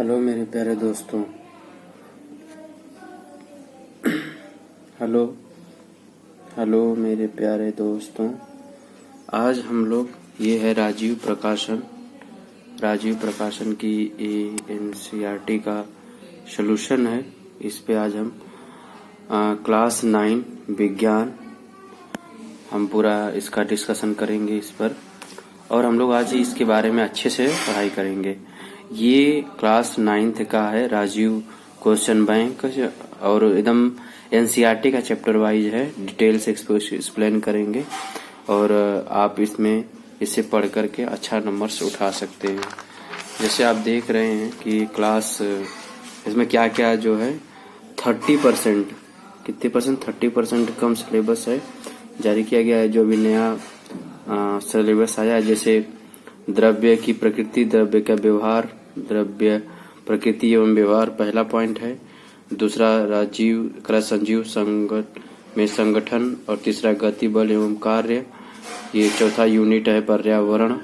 Hello मेरे प्यारे दोस्तों। हेलो हेलो मेरे प्यारे दोस्तों। आज हम लोग ये है राजीव प्रकाशन की एनसीईआरटी का सॉल्यूशन है। इस पे आज हम क्लास 9 विज्ञान हम पूरा इसका डिस्कशन करेंगे इस पर, और हम लोग आज इसके बारे में अच्छे से पढ़ाई करेंगे। ये क्लास 9th का है, राजीव क्वेश्चन बैंक, और एकदम एनसीईआरटी का चैप्टर वाइज है। डिटेल से एक्सप्लेन करेंगे और आप इसे पढ़ करके अच्छा नंबर्स उठा सकते हैं। जैसे आप देख रहे हैं कि क्लास इसमें क्या क्या जो है 30% कितने परसेंट 30% कम सिलेबस है जारी किया गया है। जो भी नया सिलेबस आया है, जैसे द्रव्य की प्रकृति, द्रव्य का व्यवहार, द्रव्य प्रकृति एवं व्यवहार पहला पॉइंट है। दूसरा संजीव में संगठन, और तीसरा गति, बल एवं कार्य। ये चौथा यूनिट है पर्यावरण।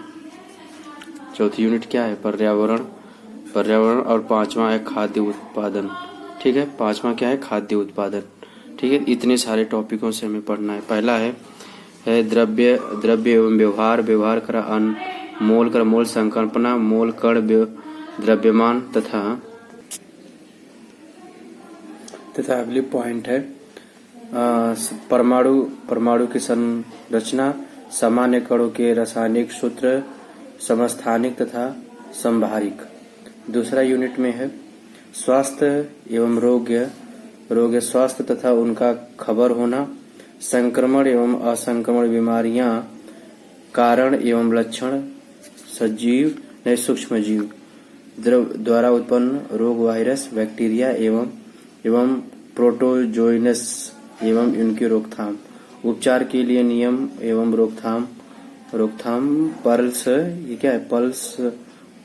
चौथी यूनिट क्या है? पर्यावरण। और पांचवा है खाद्य उत्पादन। ठीक है, पांचवा क्या है? खाद्य उत्पादन। ठीक है, इतने सारे टॉपिकों से हमें पढ़ना है। पहला है द्रव्य एवं व्यवहार कर मोल संकल्पना, मोल कण द्रव्यमान तथा अगली पॉइंट है परमाणु की संरचना, सामान्य कणों के रासायनिक सूत्र, समस्थानिक तथा संभारिक। दूसरा यूनिट में है स्वास्थ्य एवं रोग स्वास्थ्य तथा उनका खबर होना, संक्रमण एवं असंक्रमण बीमारियां, कारण एवं लक्षण, सजीव नहीं सूक्ष्म जीव द्वारा उत्पन्न रोग, वायरस, बैक्टीरिया एवं प्रोटोजोइनस एवं उनकी रोकथाम, उपचार के लिए नियम एवं रोकथाम, ये क्या है? पल्स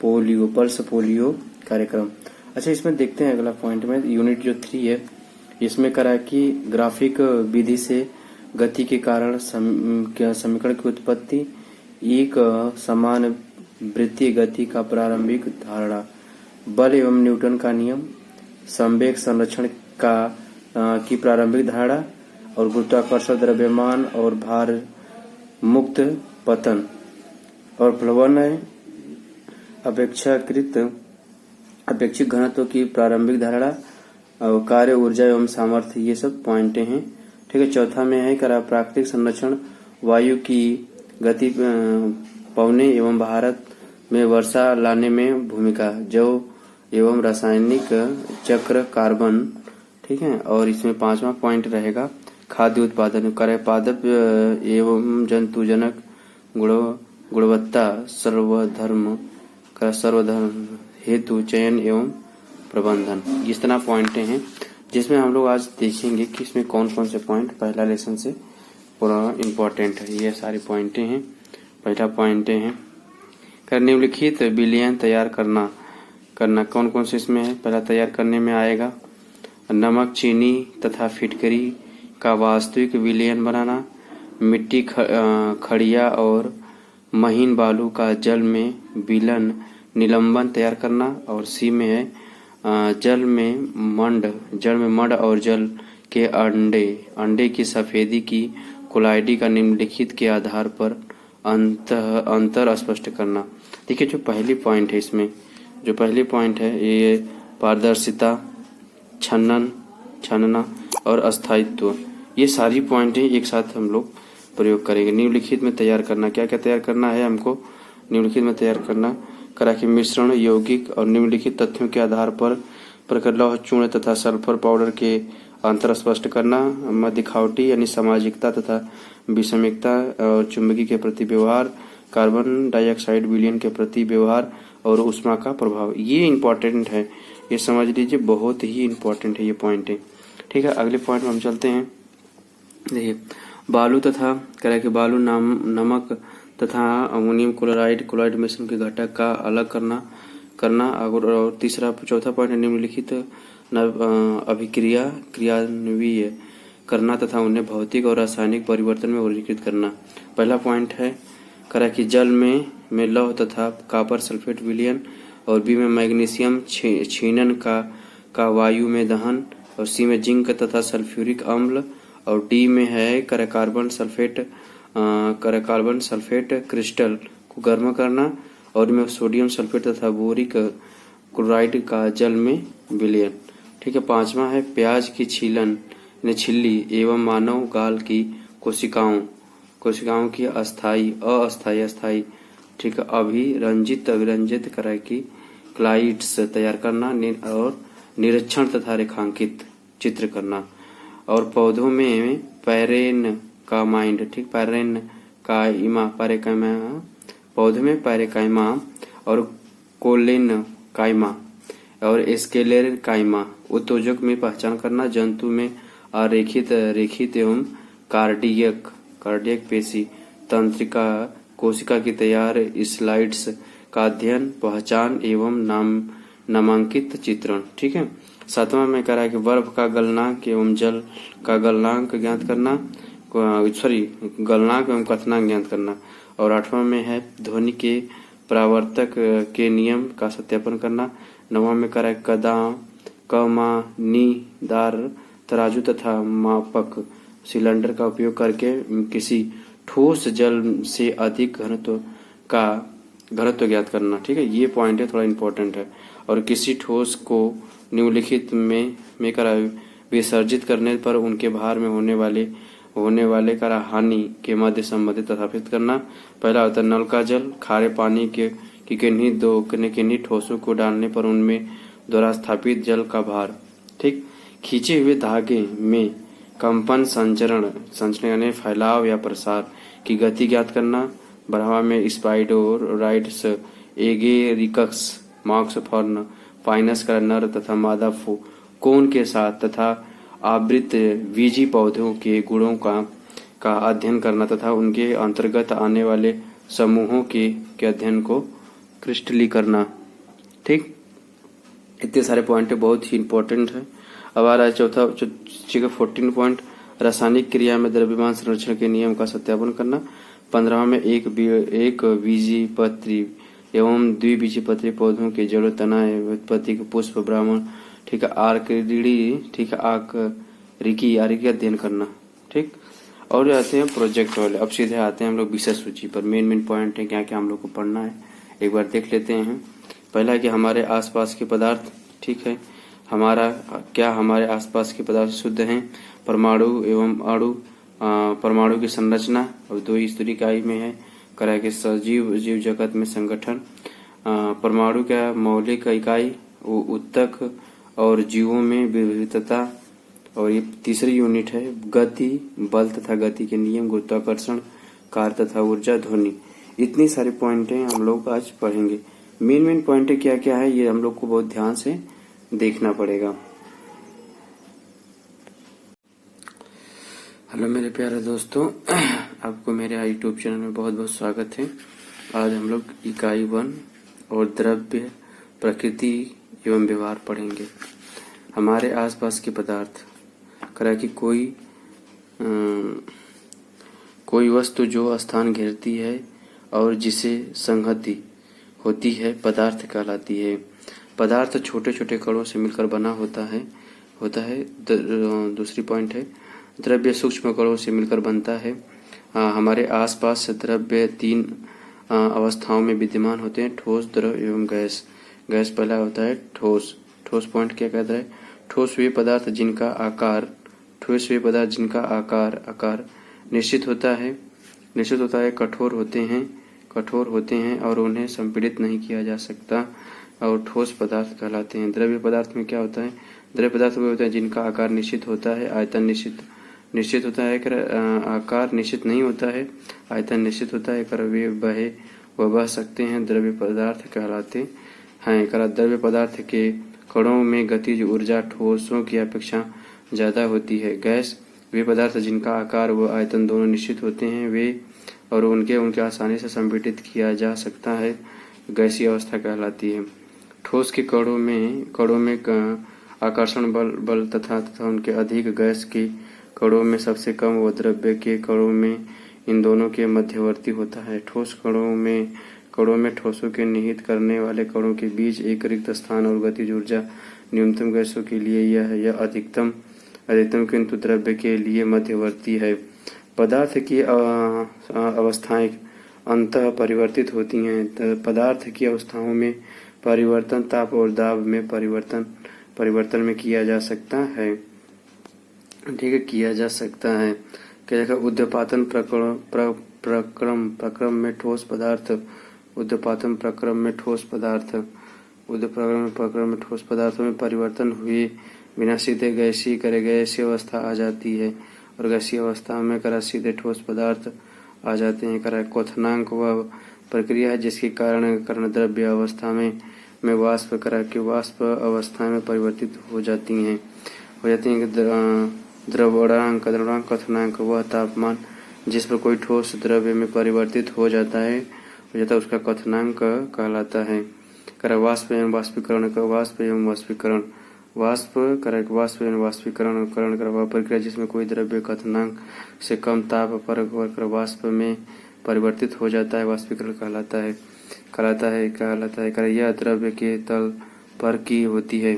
पोलियो कार्यक्रम। अच्छा, इसमें देखते हैं अगला पॉइंट में यूनिट जो 3 है, इसमें करा कि ग्राफिक विधि से गति के कारण समीकरण की उत्पत्ति, एक समान वृत्तीय गति का प्रारंभिक धारणा, बल एवं न्यूटन का नियम, संवेग संरक्षण की प्रारंभिक धारणा, और गुरुत्वाकर्षण, द्रव्यमान और भार मुक्त पतन, और प्लवन अपेक्षित घनत्व की प्रारंभिक धारणा, और कार्य, ऊर्जा एवं सामर्थ्य। ये सब पॉइंटें हैं। ठीक है, चौथा में है प्राकृतिक संरक्षण, वायु की गति पवने एवं भारत में वर्षा लाने में भूमिका, जौ एवं रासायनिक चक्र, कार्बन। ठीक है, और इसमें पांचवा पॉइंट रहेगा खाद्य उत्पादन, पादप एवं जंतुजनक गुणवत्ता, सर्वधर्म हेतु चयन एवं प्रबंधन। इस तरह पॉइंटें हैं जिसमें हम लोग आज देखेंगे कि इसमें कौन कौन से पॉइंट पहला लेसन से पूरा इम्पोर्टेंट है। ये सारी पॉइंटें हैं। पहला पॉइंटें हैं निम्नलिखित विलयन तैयार करना कौन कौन से इसमें है? पहला तैयार करने में आएगा नमक, चीनी तथा फिटकरी का वास्तविक विलयन बनाना, मिट्टी, खड़िया और महीन बालू का जल में निलंबन तैयार करना, और सी में है जल में मंड और जल के अंडे की सफेदी की कोलाइडी का निम्नलिखित के आधार पर अंतर स्पष्ट करना। देखिए, जो पहली पॉइंट है इसमें, जो पहली पॉइंट है ये पारदर्शिता, छनना और अस्थायित्व, ये सारी पॉइंटें एक साथ हम लोग प्रयोग करेंगे। निम्नलिखित में तैयार करना, क्या क्या तैयार करना है हमको? निम्नलिखित में तैयार करना करा कि मिश्रण, यौगिक और निम्नलिखित तथ्यों के आधार पर प्रखर लौह चूर्ण तथा सल्फर पाउडर के अंतर स्पष्ट करना, मदिखावटी यानी सामाजिकता तथा विषमिकता और चुंबकीय के प्रति व्यवहार, कार्बन डाइऑक्साइड विलयन के प्रति व्यवहार और ऊष्मा का प्रभाव। ये इम्पोर्टेंट है, ये समझ लीजिए, बहुत ही इम्पोर्टेंट है ये पॉइंट। ठीक है, अगले पॉइंट में हम चलते हैं। देखिए, बालू तथा बालू नमक तथा अमोनियम क्लोराइड मिश्रण के घटक का अलग करना। और चौथा पॉइंट है निम्नलिखित अभिक्रिया क्रियान्वयन करना तथा उन्हें भौतिक और रासायनिक परिवर्तन में वर्गीकृत करना। पहला पॉइंट है कि जल में लौह तथा कॉपर सल्फेट विलयन, और बी में मैग्नीशियम छीनन का वायु में दहन, और सी में जिंक तथा सल्फ्यूरिक अम्ल, और डी में है कार्बन सल्फेट क्रिस्टल को गर्म करना, और में सोडियम सल्फेट तथा बोरिक क्लोराइड का जल में विलयन। ठीक है। पांचवा है प्याज की छिल्ली एवं मानव गाल की कोशिकाओं की अस्थायी ठीक है अभिरंजित करा की क्लाइड्स तैयार करना और निरीक्षण तथा रेखांकित चित्र करना। और पौधों में पैरेनकाइमा पौधों में पैरेकाइमा और कोलेनकाइमा और स्केलेरकाइमा उत्तेजक में पहचान करना। जंतु में अरेखित एवं कार्डियक पेशी तंत्रिका कोशिका की तैयार स्लाइड्स का अध्ययन, पहचान एवं नामांकित चित्रण। ठीक है। सातवां में करा कि बर्फ का गलनांक एवं जल का गलनांक ज्ञात करना, गलनांक एवं क्वथनांक ज्ञात करना। और आठवां में है ध्वनि के परावर्तक के नियम का सत्यापन करना। नौवां में करा कमानीदार तराजू तथा मापक सिलेंडर का उपयोग करके किसी ठोस जल से अधिक घनत्व ज्ञात करना। ठीक है। ये पॉइंट है, थोड़ा इम्पोर्टेंट है। और किसी ठोस को निम्नलिखित में करा विसर्जित करने पर उनके भार में होने वाले करा हानि के मध्य संबंधित स्थापित करना। पहला होता है नल का जल, खारे पानी की किन्हीं ठोसों को डालने पर उनमें द्वारा स्थापित जल का भार। ठीक। खींचे हुए धागे में कंपन संचरण यानी फैलाव या प्रसार की गति ज्ञात करना। बढ़ावा में स्पाइडोराइड्स एगेरिकस मार्क्स फॉर्न पाइनस का नर तथा मादा कोन के साथ तथा आवृत बीजी पौधों के गुणों का अध्ययन करना तथा उनके अंतर्गत आने वाले समूहों के अध्ययन को क्रिस्टलीकरण। ठीक। इतने सारे पॉइंट बहुत ही इंपॉर्टेंट है। अब आ रहा है चौथा 14 पॉइंट रासायनिक क्रिया में द्रव्यमान संरक्षण के नियम का सत्यापन करना। 15 में एक बीजीपत्री एवं द्विबीजपत्री पौधों के जड़ तना उत्पत्ति के पुष्प ब्राह्मण ठीक है आकृति अध्ययन करना। ठीक। और आते हैं प्रोजेक्ट वाले। अब सीधे आते हैं हम लोग विषय सूची पर। मेन पॉइंट है क्या क्या हम लोग को पढ़ना है, एक बार देख लेते हैं। पहला है कि हमारे आसपास के पदार्थ। ठीक है। हमारे आसपास के पदार्थ शुद्ध हैं। परमाणु एवं अणु, परमाणु की संरचना और 2 स्तरीय इकाई में है करा के सजीव जीव जगत में संगठन। परमाणु का मौलिक इकाई ऊतक और जीवों में विविधता। और ये तीसरी यूनिट है गति, बल तथा गति के नियम, गुरुत्वाकर्षण, कार्य तथा ऊर्जा, ध्वनि। इतनी सारी पॉइंटें हम लोग आज पढ़ेंगे। मेन पॉइंटें क्या क्या है ये हम लोग को बहुत ध्यान से देखना पड़ेगा। हेलो मेरे प्यारे दोस्तों, आपको मेरे यूट्यूब चैनल में बहुत बहुत स्वागत है। आज हम लोग इकाई 1 और द्रव्य, प्रकृति एवं व्यवहार पढ़ेंगे। हमारे आसपास के पदार्थ करा कि कोई वस्तु जो स्थान घेरती है और जिसे संहति होती है पदार्थ कहलाती है। पदार्थ छोटे छोटे कणों से मिलकर बना होता है। दूसरी पॉइंट है द्रव्य सूक्ष्म कणों से मिलकर बनता है। हमारे आसपास द्रव्य 3 अवस्थाओं में विद्यमान होते हैं, ठोस, द्रव एवं गैस। गैस पहला होता है ठोस। ठोस पॉइंट क्या कहता है? ठोस वे पदार्थ जिनका आकार निश्चित होता है, कठोर होते हैं और उन्हें संपीड़ित नहीं किया जा सकता और ठोस पदार्थ कहलाते हैं। द्रव्य पदार्थ में क्या होता है? द्रव्य पदार्थ वे होते हैं जिनका आकार निश्चित होता है, आयतन निश्चित होता है, आकार निश्चित नहीं होता है, आयतन निश्चित होता है, वे बह सकते हैं, द्रव्य पदार्थ कहलाते हैं। द्रव्य पदार्थ के कणों में गतिज ऊर्जा ठोसों की अपेक्षा ज्यादा होती है। गैस वे पदार्थ जिनका आकार व आयतन दोनों निश्चित होते हैं, वे और उनके आसानी से संपीड़ित किया जा सकता है, गैसीय अवस्था कहलाती है। ठोस के कणों में आकर्षण बल तथा उनके अधिक, गैस के कणों में सबसे कम व द्रव्य के कणों में इन दोनों के मध्यवर्ती होता है। ठोस कणों में कणों में ठोसों के निहित करने वाले कणों के बीच एक रिक्त स्थान और गतिज ऊर्जा न्यूनतम गैसों के लिए यह अधिकतम किंतु द्रव्य के लिए मध्यवर्ती है। पदार्थ की अवस्थाएं अंतः परिवर्तित होती हैं। पदार्थ की अवस्थाओं में परिवर्तन ताप और दाब में परिवर्तन में किया जा सकता है। ठीक है, किया जा सकता है। क्या देखा, उद्यपातन प्रक्रम में ठोस पदार्थ उद्यपातन प्रक्रम में ठोस पदार्थों में परिवर्तन हुए बिना सीधे गैसीय अवस्था आ जाती है और गैसीय अवस्था में सीधे ठोस पदार्थ आ जाते हैं। क्वथनांक वह प्रक्रिया है जिसके कारण द्रव्य अवस्था में वाष्प अवस्था में परिवर्तित हो जाती हैं। द्रवणांक क्वथनांक वह तापमान जिस पर कोई ठोस द्रव्य में परिवर्तित हो जाता है उसका क्वथनांक कहलाता है। वाष्प एवं वाष्पीकरण वह प्रक्रिया जिसमें कोई द्रव्य क्वथनांक से कम ताप पर वाष्प में परिवर्तित हो जाता है वाष्पीकरण कहलाता है। यह द्रव्य के तल पर की होती है।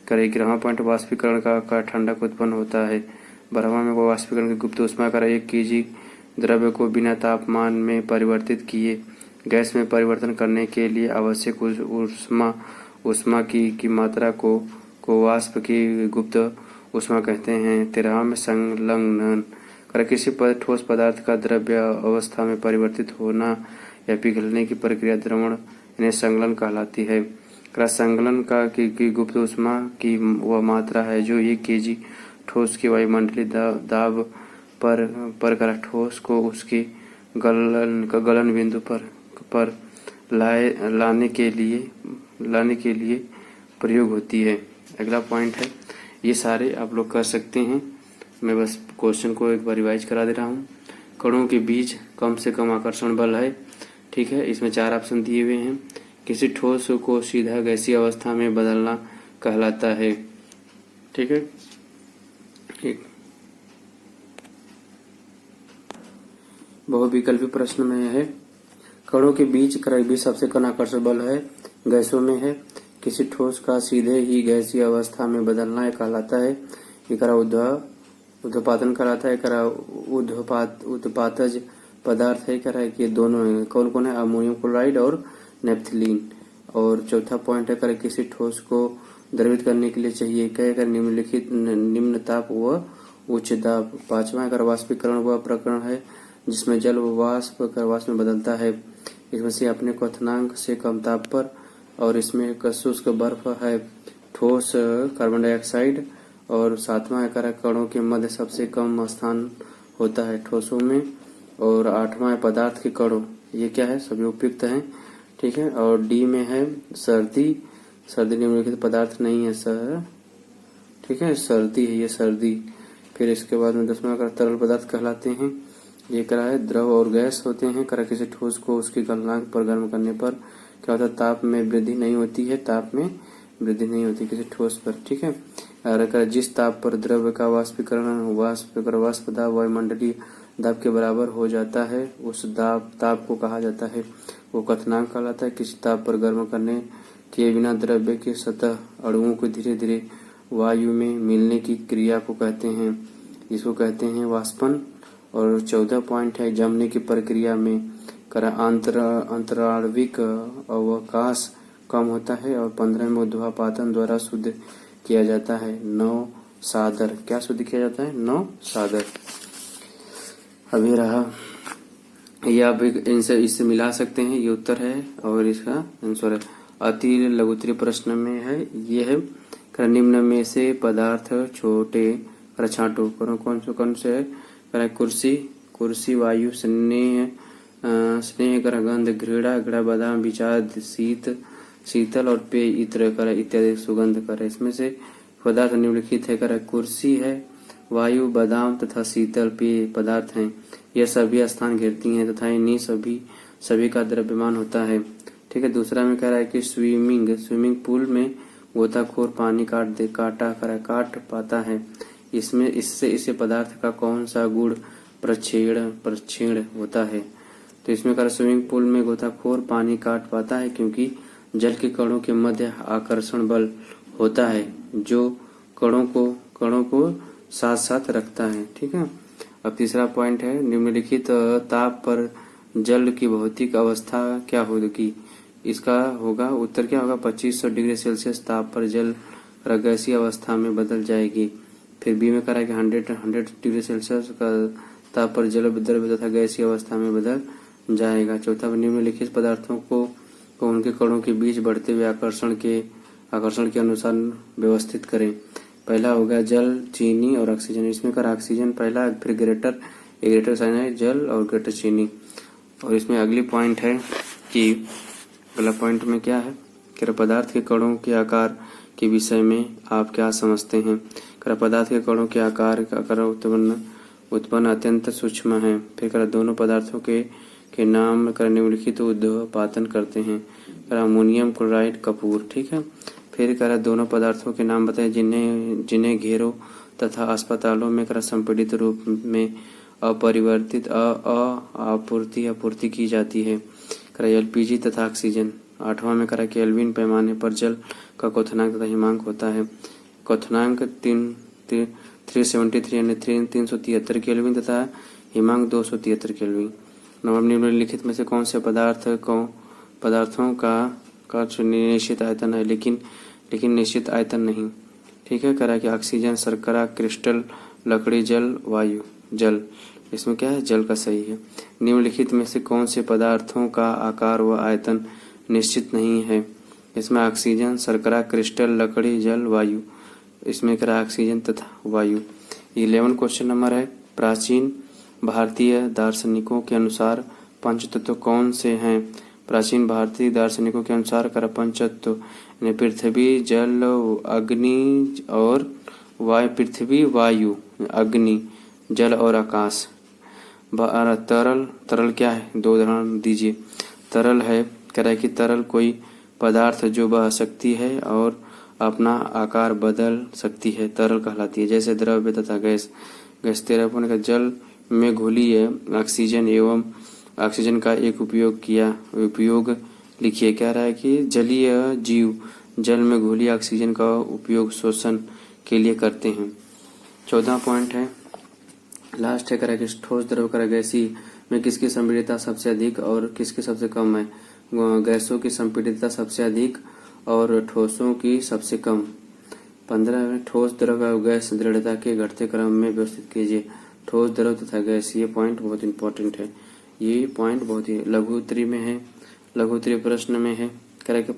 11वां पॉइंट, वाष्पीकरण का ठंडक उत्पन्न होता है। 12वां में वाष्पीकरण की गुप्त ऊष्मा 1 kg द्रव्य को बिना तापमान में परिवर्तित किए गैस में परिवर्तन करने के लिए आवश्यक ऊष्मा की मात्रा को वाष्प की गुप्त ऊष्मा कहते हैं। 13वां में संलग्नन किसी ठोस पदार्थ का द्रव्य अवस्था में परिवर्तित होना या पिघलने की प्रक्रिया द्रवण इन्हें संलग्नन कहलाती है। संलग्नन की गुप्त ऊष्मा की वह मात्रा है जो 1 kg ठोस की वायुमंडलीय दाब पर ठोस को उसके गलन बिंदु पर लाने के लिए प्रयोग होती है। अगला पॉइंट है, ये सारे आप लोग कर सकते हैं। मैं बस क्वेश्चन को एक बार रिवाइज करा दे रहा हूँ। कणों के बीच कम से कम आकर्षण बल है। ठीक है, इसमें 4 ऑप्शन दिए हुए हैं। किसी ठोस को सीधा गैसीय अवस्था में बदलना कहलाता है। ठीक है, बहुविकल्पी प्रश्न में है, कणों के बीच सबसे कम आकर्षण बल है, गैसों में है। किसी ठोस का सीधे ही गैसीय अवस्था में बदलना कहलाता है। उद्यपातन कहलाता है। उद्यपातज पदार्थ है। कि दोनों है। कौन कौन है? अमोनियम क्लोराइड और नेप्थलीन। और चौथा पॉइंट है, किसी ठोस को द्रवित करने के लिए चाहिए निम्न ताप व उच्च दाब। 5वां वाष्पीकरण वह प्रकरण है जिसमें जल वाष्प में बदलता है। इसमें से अपने क्वथनांक से कम ताप पर, और इसमें शुष्क बर्फ है, ठोस कार्बन डाइऑक्साइड। और 7वां कणों के मध्य सबसे कम स्थान होता है ठोसों में। और 8वां पदार्थ के कणों, ये क्या है? सभी उपयुक्त हैं। ठीक है, और डी में है सर्दी निम्नलिखित पदार्थ नहीं है सर। ठीक है, सर्दी है, ये सर्दी। फिर इसके बाद में 10वां तरल पदार्थ कहलाते हैं। ये है द्रव और गैस होते हैं। किसी ठोस को उसके गलनांक पर गर्म करने पर क्या होता है? ताप में वृद्धि नहीं होती है किसी ठोस पर। ठीक है, और जिस ताप पर द्रव्य का वाष्प दाब वायुमंडलीय दाब के बराबर हो जाता है उस ताप को कहा जाता है, वो क्वथनांक कहलाता है। किसी ताप पर गर्म करने के बिना द्रव्य के सतह अणुओं को धीरे धीरे वायु में मिलने की क्रिया को कहते हैं, इसको कहते हैं वाष्पन। और 14 पॉइंट है, जमने की प्रक्रिया में अंतराणविक अवकाश कम होता है। और 15 में उद्यपातन द्वारा शुद्ध किया जाता है 9 सादर। क्या शुद्ध किया जाता है? 9 सादर। अभी रहा, यह आप इससे मिला सकते हैं, ये उत्तर है और इसका आंसर है। अति लघुत्तरीय प्रश्न में है, ये है निम्न में से पदार्थ छोटे छांटो। कौन से है? कुर्सी वायु, स्नेह गंध, घृणा बादाम, विचार शीतल और पेय इत्र इत्यादि सुगंध करे। इसमें से पदार्थ निम्नलिखित है। कुर्सी है, वायु, बादाम तथा शीतल पेय पदार्थ हैं। यह सभी स्थान घेरती हैं तथा इन्हीं सभी का द्रव्यमान होता है। ठीक है, दूसरा में कह रहा है कि स्विमिंग पूल में गोताखोर पानी काट पाता है। इससे पदार्थ का कौन सा गुण प्रक्षेण होता है? तो इसमें करा स्विमिंग पूल में गोताखोर पानी काट पाता है क्योंकि जल के कणों के मध्य आकर्षण बल होता है जो कणों को साथ साथ रखता है। ठीक है। अब तीसरा पॉइंट है, निम्नलिखित ताप पर जल की भौतिक अवस्था क्या होगी। इसका होगा उत्तर क्या होगा, 2500 डिग्री सेल्सियस ताप पर जल गैसीय अवस्था में बदल जाएगी। फिर बी में करा कि 100 डिग्री सेल्सियस का ताप पर जल द्रव्य तथा गैसीय अवस्था में बदल जाएगा। चौथा, निम्नलिखित पदार्थों को उनके कणों के बीच बढ़ते हुए आकर्षण के अनुसार व्यवस्थित करें। पहला होगा जल, चीनी और ऑक्सीजन। इसमें कर ऑक्सीजन पहला, फिर ग्रेटर साइन है जल और ग्रेटर चीनी। और इसमें अगली पॉइंट है कि अगला पॉइंट में क्या है कि पदार्थ के कणों के आकार के विषय में आप क्या समझते हैं। पदार्थ के कणों के आकार उत्पन्न अत्यंत सूक्ष्म है। फिर दोनों पदार्थों के नाम निम्नलिखित उद्घाटन करते हैं। Ammonium chloride, Kapoor. ठीक है। फिर दोनों पदार्थों के नाम बताए जिन्हें घेरों तथा अस्पतालों में संपीड़ित रूप में अपरिवर्तित आपूर्ति की जाती है। एलपीजी तथा ऑक्सीजन। आठवां में केल्विन पैमाने पर जल का क्वथनांक तथा हिमांक होता है। क्वथनांक 373 यानी 373 केल्विन तथा हिमांक 273 केल्विन। निम्नलिखित में से कौन से पदार्थों का निश्चित आयतन है लेकिन निश्चित आयतन नहीं। ठीक है। कि ऑक्सीजन, शर्करा, क्रिस्टल, लकड़ी, जल, वायु। जल, इसमें क्या है, जल का सही है। निम्नलिखित में से कौन से पदार्थों का आकार व आयतन निश्चित नहीं है। इसमें ऑक्सीजन, शर्करा, क्रिस्टल, लकड़ी, जल, वायु। इसमें ऑक्सीजन तथा वायु। 11 क्वेश्चन नंबर है, प्राचीन भारतीय दार्शनिकों के अनुसार पंचतत्व कौन से हैं। प्राचीन भारतीय दार्शनिकों के अनुसार पंचतत्व यानी पृथ्वी, जल, अग्नि और वायु। पृथ्वी, वायु, अग्नि, जल और आकाश। तरल क्या है, दो उदाहरण दीजिए। तरल है कि तरल कोई पदार्थ जो बह सकती है और अपना आकार बदल सकती है, तरल कहलाती है, जैसे द्रव्य तथा गैस। 13 का जल में घुली है ऑक्सीजन एवं ऑक्सीजन का एक उपयोग लिखिए। कह रहा है कि जलीय जीव जल में घुली ऑक्सीजन का उपयोग श्वसन के लिए करते हैं। 14 पॉइंट है, लास्ट है कि ठोस द्रव गैसीय में किसकी संपीड़ितता सबसे अधिक और किसकी सबसे कम है। गैसों की संपीड़ितता सबसे अधिक और ठोसों की सबसे कम। 15 ठोस द्रव और गैस दृढ़ता के घटते क्रम में व्यवस्थित कीजिए। ठोस द्रव तथा गैस, ये पॉइंट बहुत इंपॉर्टेंट है। ये पॉइंट बहुत ही लघु उत्तरी में है, लघु उत्तरीय प्रश्न में है। कि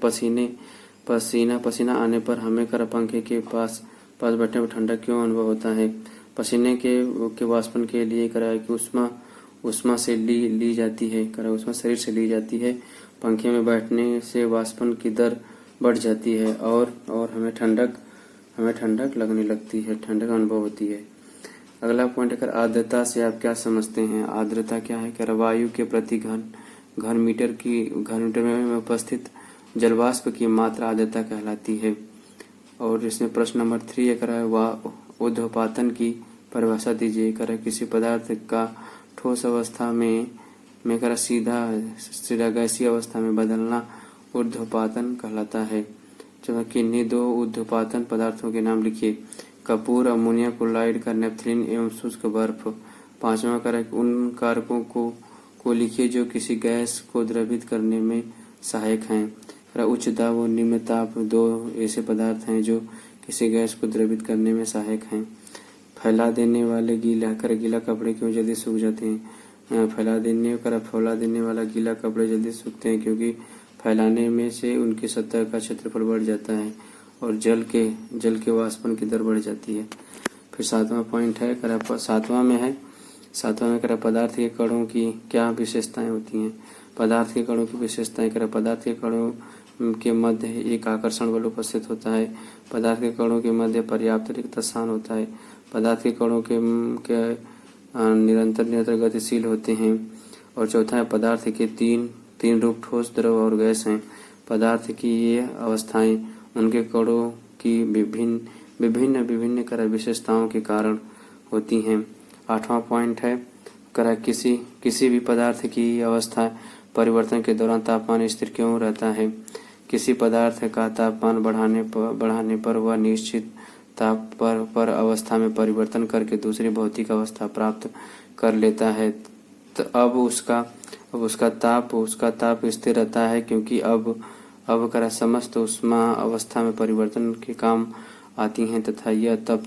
पसीना आने पर हमें पंखे के पास बैठने पर ठंडा क्यों अनुभव होता है। पसीने के वाष्पन के लिए कि उष्मा से ली जाती है। उष्मा शरीर से ली जाती है। पंखे में बैठने से वाष्पन की दर बढ़ जाती है और हमें ठंडक लगने लगती है, ठंडक अनुभव होती है। अगला पॉइंट है, आर्द्रता से आप क्या समझते हैं। आर्द्रता क्या है। वायु के प्रति घन मीटर में उपस्थित जलवाष्प की मात्रा आर्द्रता कहलाती है। और इसमें प्रश्न नंबर 3 है, ऊर्ध्वपातन की परिभाषा दीजिए। किसी पदार्थ का ठोस अवस्था में सीधा गैसीय अवस्था में बदलना ऊर्ध्वपातन कहलाता है। किन्हीं 2 ऊर्ध्वपातन पदार्थों के नाम लिखिए। कपूर, अमोनियम क्लोराइड का नेपथलीन एवं शुष्क बर्फ। 5वां उन कारकों को लिखिए जो किसी गैस को द्रवित करने में सहायक हैं। उच्च दाब और निम्न ताप 2 ऐसे पदार्थ हैं जो किसी गैस को द्रवित करने में सहायक हैं। फैला देने वाले गीला कपड़े क्यों जल्दी सूख जाते हैं। फैला देने वाला गीला कपड़े जल्दी सूखते हैं क्योंकि फैलाने में से उनकी सतह का क्षेत्रफल बढ़ जाता है और जल के वाष्पन की दर बढ़ जाती है। फिर 7वां पॉइंट है, 7वां में पदार्थ के कणों की क्या विशेषताएं होती हैं। पदार्थ के कणों की विशेषताएं पदार्थ के कणों के मध्य एक आकर्षण बल उपस्थित होता है। पदार्थ के कणों के मध्य पर्याप्त रिक्त स्थान होता है। पदार्थ के कणों के निरंतर गतिशील होते हैं। और चौथा है, पदार्थ के तीन रूप ठोस, द्रव और गैस हैं। पदार्थ की ये अवस्थाएं उनके कणों की विभिन्न विशेषताओं के कारण होती हैं। 8वां पॉइंट है, करा किसी किसी भी पदार्थ की अवस्था परिवर्तन के दौरान तापमान स्थिर क्यों रहता है? किसी पदार्थ का तापमान बढ़ाने पर वह निश्चित ताप पर अवस्था में परिवर्तन करके दूसरी भौतिक अवस्था प्राप्त कर लेता है। तो अब उसका ताप स्थिर रहता है, क्योंकि अब करा समस्त ऊष्मा अवस्था में परिवर्तन के काम आती हैं, तथा यह तब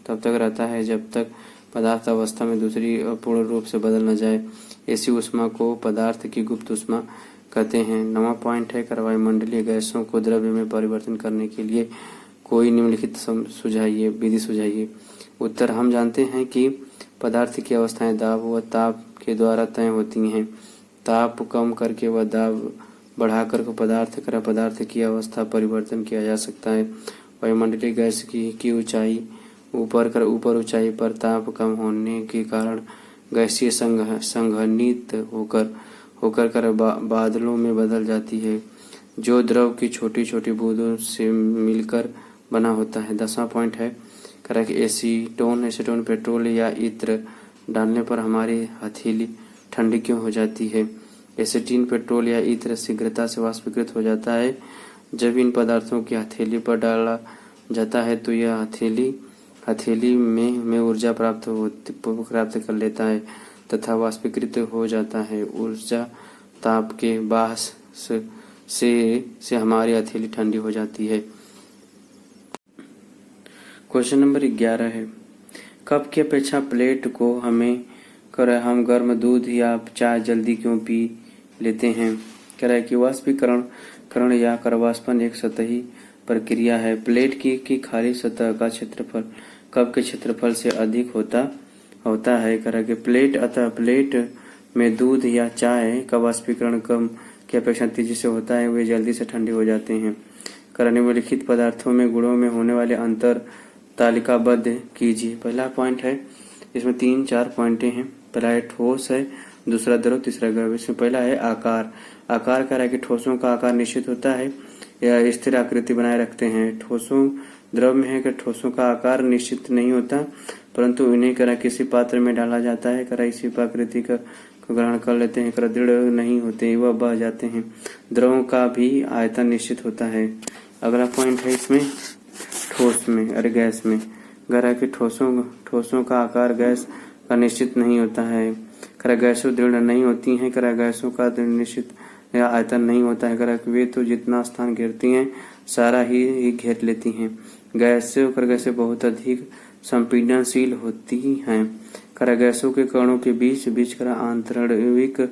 तक रहता है जब तक पदार्थ अवस्था में दूसरी पूर्ण रूप से बदल न जाए। ऐसी ऊष्मा को पदार्थ की गुप्त ऊष्मा कहते हैं। 9वां पॉइंट है, वायुमंडलीय गैसों को द्रव्य में परिवर्तन करने के लिए कोई निम्नलिखित विधि सुझाइए। उत्तर, हम जानते हैं कि पदार्थ की अवस्थाएं दाब व ताप के द्वारा तय होती हैं। ताप कम करके व दाब बढ़ाकर पदार्थ की अवस्था परिवर्तन किया जा सकता है। वायुमंडलीय गैस की ऊंचाई ऊपर ऊंचाई पर ताप कम होने के कारण गैसीय संघनित होकर बादलों में बदल जाती है, जो द्रव की छोटी छोटी बूंदों से मिलकर बना होता है। 10वां पॉइंट है, एसीटोन पेट्रोल या इत्र डालने पर हमारी हथेली ठंडी क्यों हो जाती है? एसीटीन पेट्रोल या इत्र शीघ्रता से वाष्पीकृत हो जाता है। जब इन पदार्थों की हथेली पर डाला जाता है तो यह हथेली में ऊर्जा प्राप्त कर लेता है तथा वाष्पीकृत हो जाता है। ऊर्जा ताप के बाष्प से हमारी हथेली ठंडी हो जाती है। क्वेश्चन नंबर 11 है, कप की अपेक्षा प्लेट को हम गर्म दूध या चाय जल्दी क्यों पी लेते हैं? कह रहा है कि वाष्पीकरण या करवाष्पन एक सतही प्रक्रिया है। प्लेट की खाली सतह का क्षेत्रफल कप के क्षेत्रफल से अधिक होता है। कह रहा है कि प्लेट में दूध या चाय का वाष्पीकरण कम की अपेक्षा तेजी से होता है, वे जल्दी से ठंडे हो जाते हैं। निम्नलिखित पदार्थों में गुणों में होने वाले अंतर तालिकाबद्ध कीजिए। पहला पॉइंट है, इसमें 3-4 पॉइंटें हैं। पहला है ठोस है, दूसरा द्रव, तीसरा गैस। इसमें पहला है आकार कह रहा है कि ठोसों का आकार निश्चित होता है या स्थिर आकृति बनाए रखते हैं। ठोसों द्रव में है कि ठोसों का आकार निश्चित नहीं होता, परंतु इन्हें करा किसी पात्र में डाला जाता है, करा इसी प्रकृति का ग्रहण कर लेते हैं, करा दृढ़ नहीं होते, वह बह जाते हैं। द्रवों का भी आयतन निश्चित होता है। अगला पॉइंट है इसमें गैस में करा कि ठोसों का आकार गैस का निश्चित नहीं होता है। करा गैसों दृढ़ नहीं होती हैं, करा गैसों का निश्चित या आयतन नहीं होता है। करा वे तो जितना स्थान घेरती हैं सारा ही घेर लेती हैं। गैसें बहुत अधिक संपीड़नशील होती हैं। करा गैसों के कणों के बीच करा आंतरिक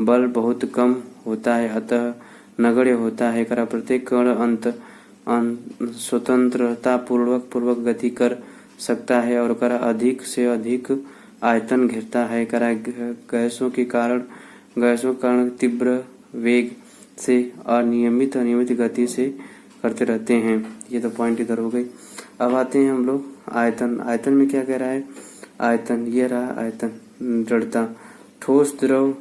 बल बहुत कम होता है, अतः नगण्य होता है। करा प्रत्येक कण स्वतंत्रता पूर्वक गति कर सकता है और करा अधिक से अधिक आयतन घेरता है। करा गैसों के कारण तीव्र वेग से अनियमित गति से करते रहते हैं। ये तो पॉइंट इधर हो गई। अब आते हैं हम लोग आयतन में क्या कह रहा है? आयतन, ये रहा आयतन। दृढ़ता, ठोस द्रव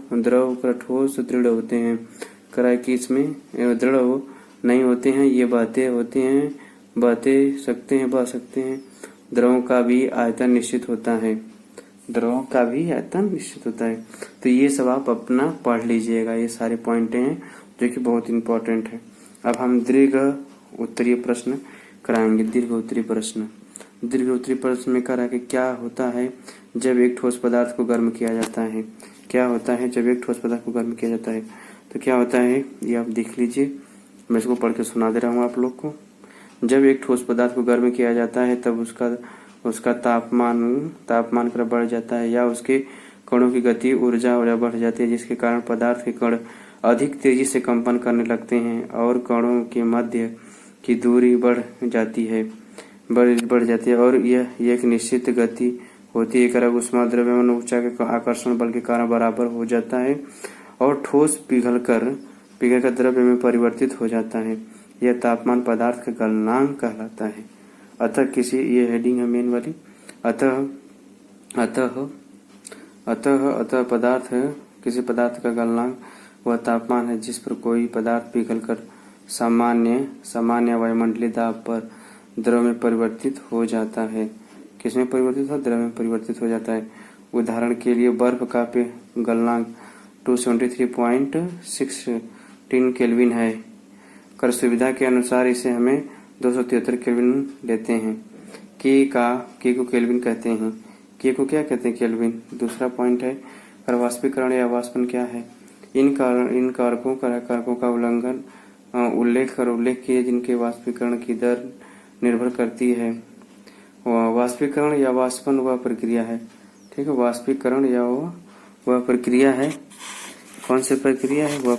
ठोस दृढ़ होते हैं। करा कि इसमें दृढ़ नहीं होते हैं, ये बह सकते हैं। द्रवों का भी आयतन निश्चित होता है। तो ये सब आप अपना पढ़ लीजिएगा। ये सारे पॉइंट हैं जो कि बहुत इंपॉर्टेंट है। अब हम दीर्घ उत्तरीय प्रश्न कराएंगे। दीर्घ उत्तरीय प्रश्न में करा कि क्या होता है जब एक ठोस पदार्थ को गर्म किया जाता है? तो क्या होता है ये आप देख लीजिए। मैं इसको पढ़ के सुना दे रहा हूँ आप लोग को। जब एक ठोस पदार्थ को गर्म किया जाता है तब उसका तापमान कर बढ़ जाता है या उसके कणों की गति ऊर्जा बढ़ जाती है, जिसके कारण पदार्थ के कण अधिक तेजी से कंपन करने लगते हैं और कणों के मध्य की दूरी बढ़ जाती है और यह एक निश्चित गति होती है। कारक ऊष्मा द्रव्यमान ऊर्जा के आकर्षण बल के कारण बराबर हो जाता है और ठोस पिघलकर द्रव्य में परिवर्तित हो जाता है। यह तापमान पदार्थ का गलनांक कहलाता है। अतः ये हेडिंग है मेन वाली। अतः किसी पदार्थ का गलनांक वह तापमान है जिस पर कोई पदार्थ पिघलकर सामान्य वायुमंडलीय दाब पर द्रव में परिवर्तित हो जाता है। किसमें परिवर्तित हो? द्रव में परिवर्तित हो जाता है। उदाहरण के लिए बर्फ का गलनांक 273.16 केल्विन है। कर सुविधा के अनुसार इसे हमें 273 केल्विन लेते हैं। के को केल्विन कहते हैं। के को क्या कहते हैं? केल्विन। दूसरा पॉइंट है कर वाष्पीकरण या वाष्पन क्या है? इन कारकों का उल्लेख किए जिनके वाष्पीकरण की दर निर्भर करती है। वाष्पीकरण या वाष्पन वह प्रक्रिया है। ठीक है, वाष्पीकरण या वह प्रक्रिया है। कौन सी प्रक्रिया है? वह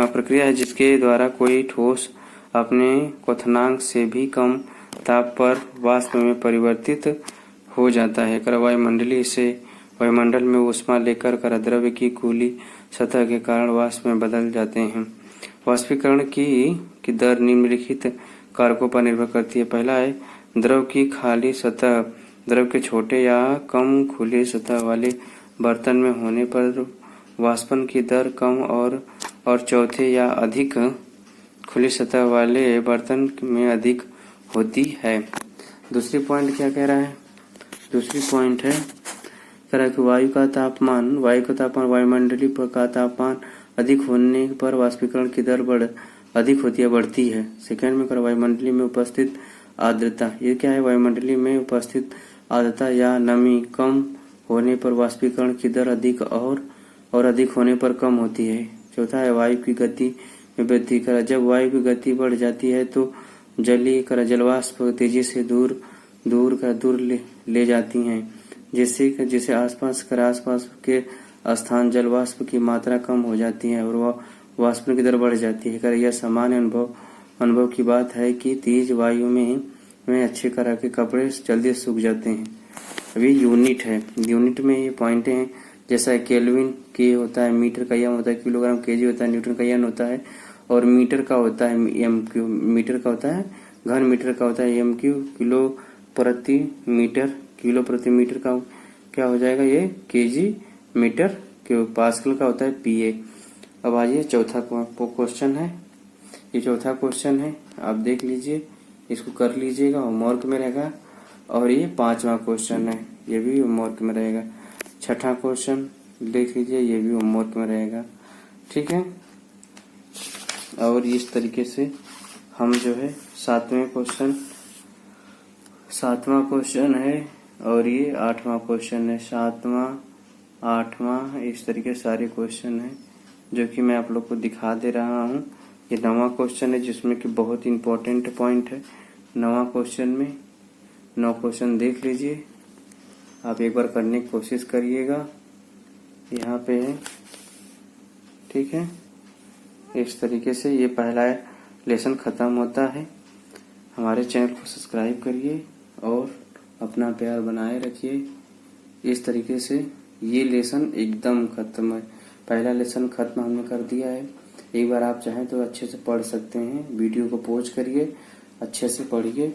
प्रक्रिया है जिसके द्वारा कोई ठोस अपने क्वथनांक से भी कम ताप पर वाष्प में परिवर्तित हो जाता है। वायुमंडल में ऊष्मा लेकर द्रव्य की खुली सतह के कारण वाष्प में बदल जाते हैं। वाष्पीकरण की दर निम्नलिखित कारकों पर निर्भर करती है। पहला है द्रव की खाली सतह। द्रव के छोटे या कम खुली सतह वाले बर्तन में होने पर वाष्पन की दर कम और चौथे या अधिक खुली सतह वाले बर्तन में अधिक होती है। दूसरी पॉइंट क्या कह रहा है? दूसरी पॉइंट है तरह कि वायु का तापमान वायुमंडलीय का तापमान अधिक होने पर वाष्पीकरण की दर अधिक होती है, बढ़ती है। सेकंड में वायुमंडलीय में उपस्थित आर्द्रता। ये क्या है? वायुमंडलीय में उपस्थित आर्द्रता या नमी कम होने पर वाष्पीकरण की दर अधिक और अधिक होने पर कम होती है। चौथा है वायु की गति में वृद्धि। जब वायु की गति बढ़ जाती है तो जलवाष्प तेजी से दूर ले जाती हैं, जिससे आसपास के स्थान जलवाष्प की मात्रा कम हो जाती है और वाष्पन की दर बढ़ जाती है। यह सामान्य अनुभव की बात है कि तेज वायु में अच्छे तरह के कपड़े जल्दी सूख जाते हैं। अभी यूनिट है। यूनिट में ये पॉइंट हैं जैसा केल्विन के होता है, मीटर का एम होता है, किलोग्राम केजी होता है, न्यूटन का एन होता है और मीटर का होता है एम क्यू। मीटर का होता है घन मीटर का होता है एम क्यू। किलो प्रति मीटर का क्या हो जाएगा? ये केजी मीटर क्यूब। पास्कल का होता है पीए। अब आइए चौथा क्वेश्चन है। ये चौथा क्वेश्चन है, आप देख लीजिए, इसको कर लीजिएगा, होमवर्क में रहेगा। और ये पांचवा क्वेश्चन है, ये भी होमवर्क में रहेगा। छठा क्वेश्चन देख लीजिए, ये भी होमवर्क में रहेगा। ठीक है, और इस तरीके से हम जो है सातवां क्वेश्चन है और ये आठवां क्वेश्चन है। सातवां, आठवां, इस तरीके सारे क्वेश्चन है जो कि मैं आप लोग को दिखा दे रहा हूँ। ये 9वां क्वेश्चन है जिसमें कि बहुत इंपॉर्टेंट पॉइंट है। 9वां क्वेश्चन में 9 क्वेश्चन देख लीजिए, आप एक बार करने की कोशिश करिएगा। यहाँ पे है, ठीक है। इस तरीके से ये पहला लेसन खत्म होता है। हमारे चैनल को सब्सक्राइब करिए और अपना प्यार बनाए रखिए। इस तरीके से ये लेसन एकदम खत्म है। पहला लेसन खत्म हमने कर दिया है। एक बार आप चाहें तो अच्छे से पढ़ सकते हैं। वीडियो को पॉज करिए, अच्छे से पढ़िए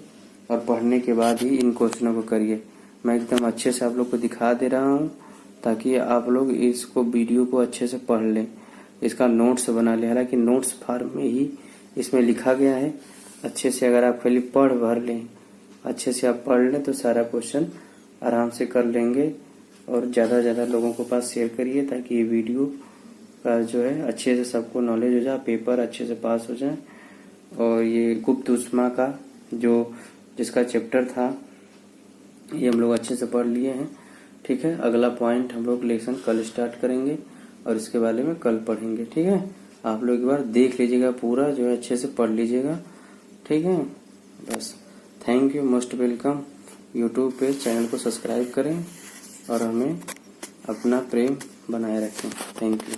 और पढ़ने के बाद ही इन क्वेश्चनों को करिए। मैं एकदम अच्छे से आप लोग को दिखा दे रहा हूँ ताकि आप लोग इसको वीडियो को अच्छे से पढ़ लें, इसका नोट्स बना लें। हालांकि नोट्स फॉर्म में ही इसमें लिखा गया है। अच्छे से अगर आप खाली भर लें, अच्छे से आप पढ़ लें तो सारा क्वेश्चन आराम से कर लेंगे। और ज़्यादा से ज़्यादा लोगों के पास शेयर करिए ताकि ये वीडियो का जो है अच्छे से सबको नॉलेज हो जाए, पेपर अच्छे से पास हो जाए। और ये गुप्त ऊष्मा का जिसका चैप्टर था ये हम लोग अच्छे से पढ़ लिए हैं। ठीक है, अगला पॉइंट हम लोग लेसन कल स्टार्ट करेंगे और इसके बारे में कल पढ़ेंगे। ठीक है, आप लोग एक बार देख लीजिएगा, पूरा जो है अच्छे से पढ़ लीजिएगा। ठीक है, बस thank you, most welcome. YouTube पे चैनल को सब्सक्राइब करें और हमें अपना प्रेम बनाए रखें। Thank you.